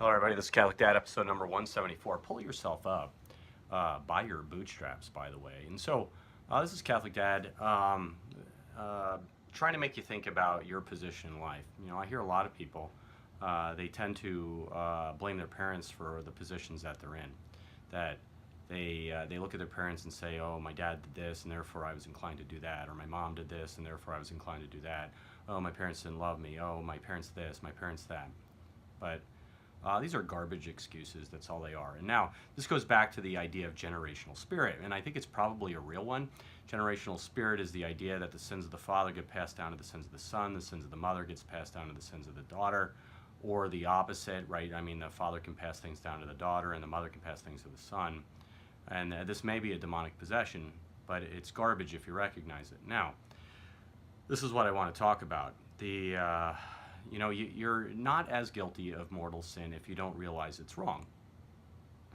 Hello, everybody. This is Catholic Dad, episode number 174. Pull yourself up by your bootstraps, by the way. And so, this is Catholic Dad trying to make you think about your position in life. You know, I hear a lot of people, they tend to blame their parents for the positions that they're in. That they look at their parents and say, oh, my dad did this, and therefore I was inclined to do that. Or my mom did this, and therefore I was inclined to do that. Oh, my parents didn't love me. Oh, my parents this, my parents that. But these are garbage excuses. That's all they are. And now this goes back to the idea of generational spirit, and I think it's probably a real one. Generational spirit is the idea that the sins of the father get passed down to the sins of the son, the sins of the mother gets passed down to the sins of the daughter, or the opposite, right? I mean, the father can pass things down to the daughter, and the mother can pass things to the son. And this may be a demonic possession, but it's garbage if you recognize it. Now, this is what I want to talk about. You're not as guilty of mortal sin if you don't realize it's wrong.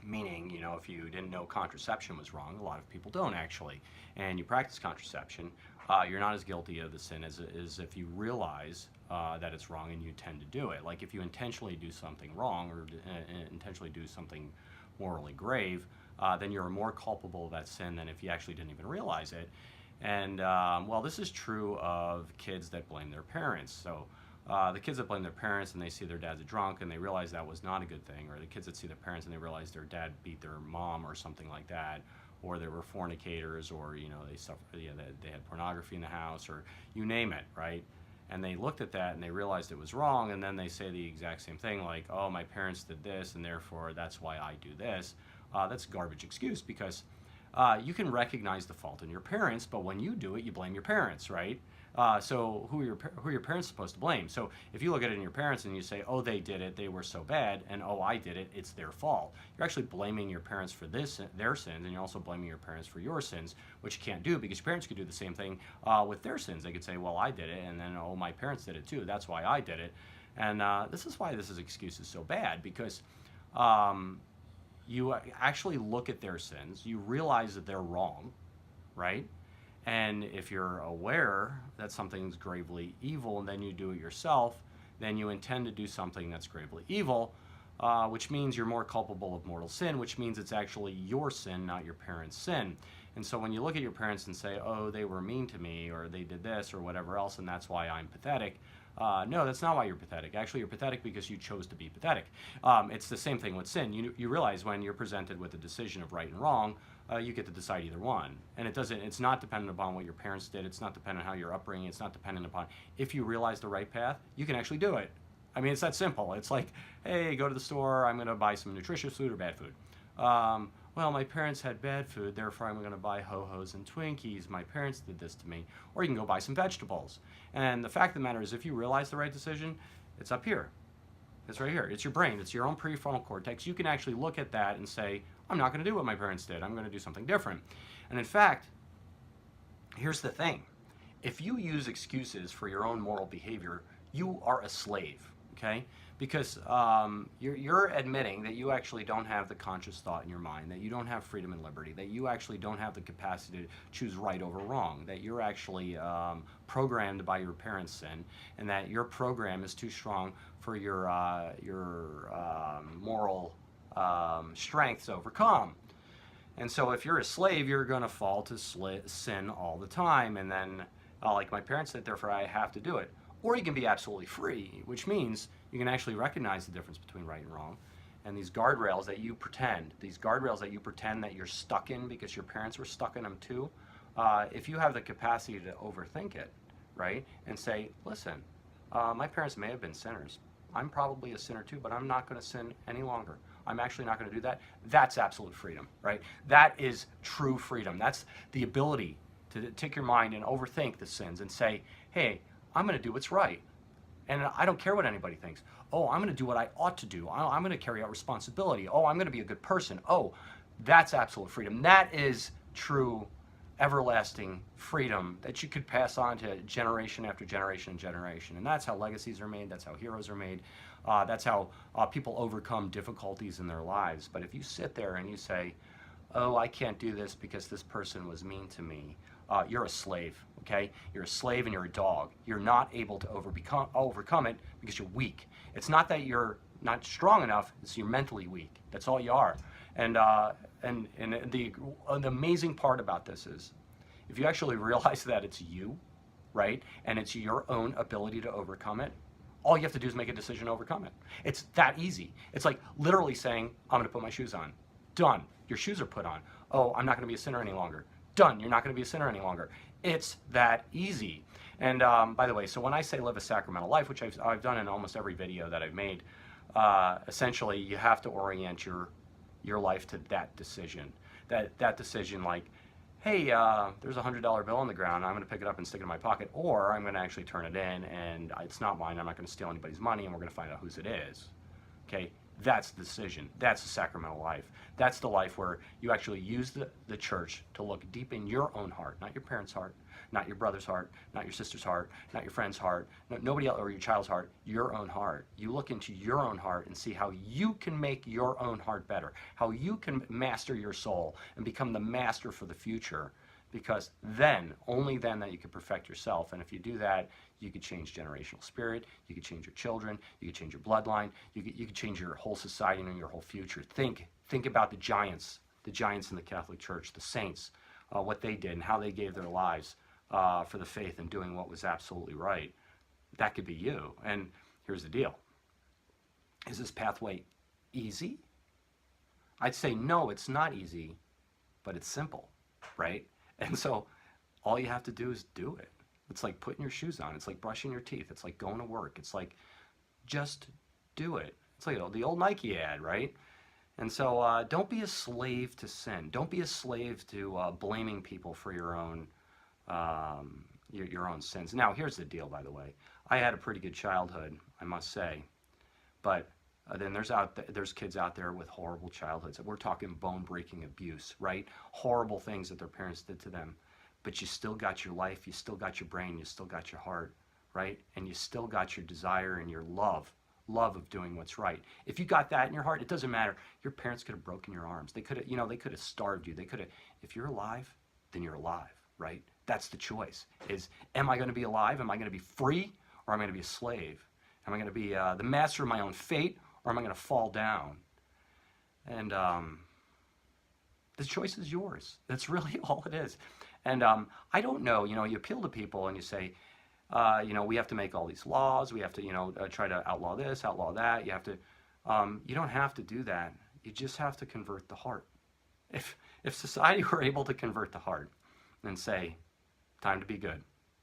Meaning, if you didn't know contraception was wrong, a lot of people don't actually, and you practice contraception, you're not as guilty of the sin as if you realize that it's wrong and you tend to do it. Like if you intentionally do something wrong or intentionally do something morally grave, then you're more culpable of that sin than if you actually didn't even realize it. And, this is true of kids that blame their parents. So the kids that blame their parents and they see their dad's a drunk and they realize that was not a good thing, or the kids that see their parents and they realize their dad beat their mom or something like that, or they were fornicators, or they had pornography in the house, or you name it, right? And they looked at that and they realized it was wrong, and then they say the exact same thing, like, oh, my parents did this and therefore that's why I do this. That's a garbage excuse, because you can recognize the fault in your parents, but when you do it, you blame your parents, right? So who are your parents supposed to blame? So if you look at it in your parents and you say, oh, they did it, they were so bad, and oh, I did it, it's their fault. You're actually blaming your parents for their sins, and you're also blaming your parents for your sins, which you can't do, because your parents could do the same thing with their sins. They could say, well, I did it, and then, oh, my parents did it too, that's why I did it. And this is why this excuse is so bad, because you actually look at their sins, you realize that they're wrong, right? And if you're aware that something's gravely evil and then you do it yourself, then you intend to do something that's gravely evil, which means you're more culpable of mortal sin, which means it's actually your sin, not your parents' sin. And so when you look at your parents and say, oh, they were mean to me, or they did this, or whatever else, and that's why I'm pathetic, no, that's not why you're pathetic. Actually, you're pathetic because you chose to be pathetic. It's the same thing with sin. You realize when you're presented with a decision of right and wrong, you get to decide either one. And it's not dependent upon what your parents did. It's not dependent on how you're upbringing. It's not dependent upon, if you realize the right path, you can actually do it. I mean, it's that simple. It's like, hey, go to the store, I'm going to buy some nutritious food or bad food. Well, my parents had bad food, therefore I'm going to buy Ho-Hos and Twinkies. My parents did this to me. Or you can go buy some vegetables. And the fact of the matter is, if you realize the right decision, it's up here. It's right here. It's your brain. It's your own prefrontal cortex. You can actually look at that and say, I'm not going to do what my parents did. I'm going to do something different. And in fact, here's the thing. If you use excuses for your own moral behavior, you are a slave, okay? Because you're admitting that you actually don't have the conscious thought in your mind, that you don't have freedom and liberty, that you actually don't have the capacity to choose right over wrong, that you're actually programmed by your parents' sin, and that your program is too strong for your moral strength to overcome. And so if you're a slave, you're going to fall to sin all the time, and then, like my parents said, therefore I have to do it. Or you can be absolutely free, which means you can actually recognize the difference between right and wrong. And these guardrails that you pretend that you're stuck in because your parents were stuck in them too, if you have the capacity to overthink it, right, and say, listen, my parents may have been sinners. I'm probably a sinner too, but I'm not going to sin any longer. I'm actually not going to do that. That's absolute freedom, right? That is true freedom. That's the ability to take your mind and overthink the sins and say, hey, I'm going to do what's right. And I don't care what anybody thinks. Oh, I'm going to do what I ought to do. I'm going to carry out responsibility. Oh, I'm going to be a good person. Oh, that's absolute freedom. That is true, everlasting freedom that you could pass on to generation after generation and generation. And that's how legacies are made. That's how heroes are made. That's how people overcome difficulties in their lives. But if you sit there and you say, oh, I can't do this because this person was mean to me, you're a slave, okay? You're a slave and you're a dog. You're not able to overcome it because you're weak. It's not that you're not strong enough. It's you're mentally weak. That's all you are. And the amazing part about this is, if you actually realize that it's you, right, and it's your own ability to overcome it, all you have to do is make a decision to overcome it. It's that easy. It's like literally saying, I'm going to put my shoes on. Done. Your shoes are put on. Oh, I'm not going to be a sinner any longer. Done. You're not going to be a sinner any longer. It's that easy. And by the way, so when I say live a sacramental life, which I've done in almost every video that I've made, essentially you have to orient your life to that decision. That decision, like, hey, there's a $100 bill on the ground. I'm going to pick it up and stick it in my pocket, or I'm going to actually turn it in, and it's not mine. I'm not going to steal anybody's money, and we're going to find out whose it is. Okay, that's the decision. That's the sacramental life. That's the life where you actually use the church to look deep in your own heart, not your parents' heart, not your brother's heart, not your sister's heart, not your friend's heart, nobody else, or your child's heart, your own heart. You look into your own heart and see how you can make your own heart better, how you can master your soul and become the master for the future, because then, only then, that you can perfect yourself. And if you do that, you could change generational spirit, you could change your children, you could change your bloodline, you could change your whole society and your whole future. Think about the giants in the Catholic Church, the saints, what they did and how they gave their lives for the faith and doing what was absolutely right. That could be you. And here's the deal. Is this pathway easy? I'd say no, it's not easy, but it's simple, right? And so all you have to do is do it. It's like putting your shoes on. It's like brushing your teeth. It's like going to work. It's like, just do it. It's like the old Nike ad, right? And so don't be a slave to sin. Don't be a slave to blaming people for your own sins. Now, here's the deal, by the way. I had a pretty good childhood, I must say. But then there's kids out there with horrible childhoods. We're talking bone-breaking abuse, right? Horrible things that their parents did to them. But you still got your life, you still got your brain, you still got your heart, right? And you still got your desire and your love of doing what's right. If you got that in your heart, it doesn't matter. Your parents could have broken your arms. They could have, they could have starved you. They could have. If you're alive, then you're alive, right? That's the choice. Is, am I going to be alive? Am I going to be free? Or am I going to be a slave? Am I going to be the master of my own fate? Or am I going to fall down? And the choice is yours. That's really all it is. And I don't know, you appeal to people and you say, we have to make all these laws. We have to, try to outlaw this, outlaw that. You have to, you don't have to do that. You just have to convert the heart. If society were able to convert the heart and say, time to be good,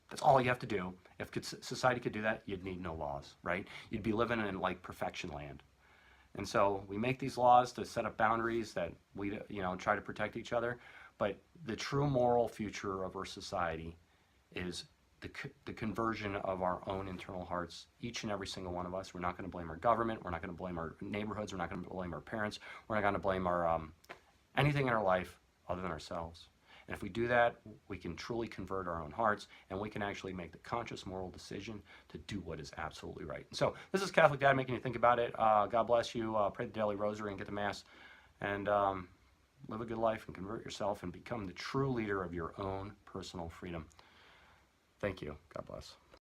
that's all you have to do. If society could do that, you'd need no laws, right? You'd be living in like perfection land. And so we make these laws to set up boundaries that we, try to protect each other. But the true moral future of our society is the conversion of our own internal hearts, each and every single one of us. We're not going to blame our government. We're not going to blame our neighborhoods. We're not going to blame our parents. We're not going to blame our anything in our life other than ourselves. And if we do that, we can truly convert our own hearts, and we can actually make the conscious moral decision to do what is absolutely right. So this is Catholic Dad making you think about it. God bless you. Pray the daily rosary and get to Mass. And live a good life and convert yourself and become the true leader of your own personal freedom. Thank you. God bless.